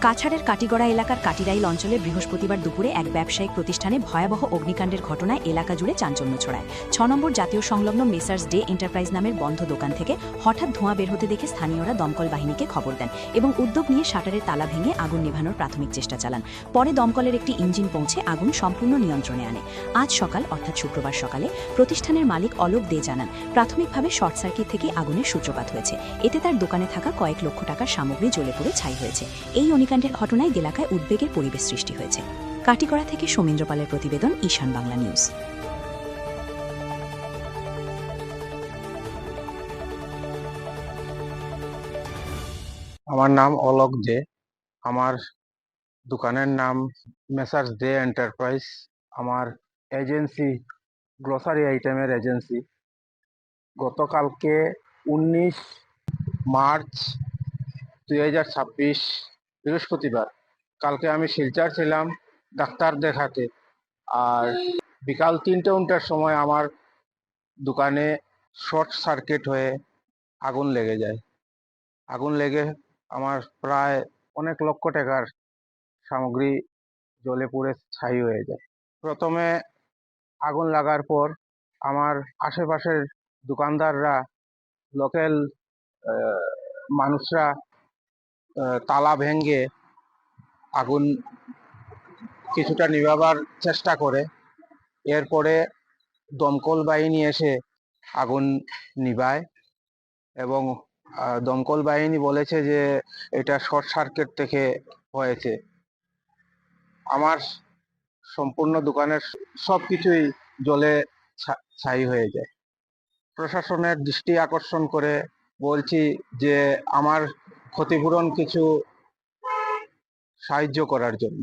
কাছাড়ের কাটিগড়া এলাকার কাটিরাইল অঞ্চলে বৃহস্পতিবার দুপুরে এক ব্যবসায়িক প্রতিষ্ঠানে ভয়াবহ অগ্নিকাণ্ডের ঘটনায় এলাকা জুড়ে চাঞ্চল্য ছড়ায়। ৬ নম্বর জাতীয় সংলগ্ন মেসার্স ডে এন্টারপ্রাইজ নামের বন্ধ দোকান থেকে হঠাৎ ধোঁয়া বের হতে দেখে স্থানীয়রা দমকল বাহিনীকে খবর দেন এবং উদ্যোগ নিয়ে শাটারের তালা ভেঙে আগুন নেভানোর প্রাথমিক চেষ্টা চালান। পরে দমকলের একটি ইঞ্জিন পৌঁছে আগুন সম্পূর্ণ নিয়ন্ত্রণে আনে। আজ সকাল অর্থাৎ শুক্রবার সকালে প্রতিষ্ঠানের মালিক অলোক দে জানান, প্রাথমিকভাবে শর্ট সার্কিট থেকে আগুনের সূত্রপাত হয়েছে। এতে তার দোকানে থাকা কয়েক লক্ষ টাকার সামগ্রী জ্বলে পুড়ে ছাই হয়েছে। এই অগ্নিকাণ্ডের ঘটনায় এলাকায় উদ্বেগের পরিবেশ সৃষ্টি হয়েছে। কাটিগড়া থেকে সৌমেন্দ্র পালের প্রতিবেদন, ঈশান বাংলা নিউজ। আমার নাম অলোক দে। আমার দোকানের নাম মেসার্স দে এন্টারপ্রাইজ। আমার এজেন্সি গ্রোসারি আইটেমের এজেন্সি। গতকালকে 19 মার্চ 2026 বৃহস্পতিবার কালকে আমি শিলচর ছিলাম ডাক্তার দেখাতে। আর বিকাল 3টা সময় আমার দোকানে শর্ট সার্কিট হয়ে আগুন লেগে যায়। আগুন লেগে আমার প্রায় অনেক লক্ষ টাকার সামগ্রী জ্বলে পুড়ে ছাই হয়ে যায়। প্রথমে আগুন লাগার পর আমার আশেপাশের দোকানদাররা, লোকাল মানুষরা তালা ভেঙে আগুন কিছুটা নিভাবার চেষ্টা করে। এরপরে দমকল বাহিনী এসে আগুন নিভায় এবং দমকল বাহিনী বলেছে যে এটা শর্ট সার্কিট থেকে হয়েছে। আমার সম্পূর্ণ দোকানের সবকিছুই জ্বলে ছাই হয়ে যায়। প্রশাসনের দৃষ্টি আকর্ষণ করে বলছি যে আমার ক্ষতিপূরণ কিছু সাহায্য করার জন্য।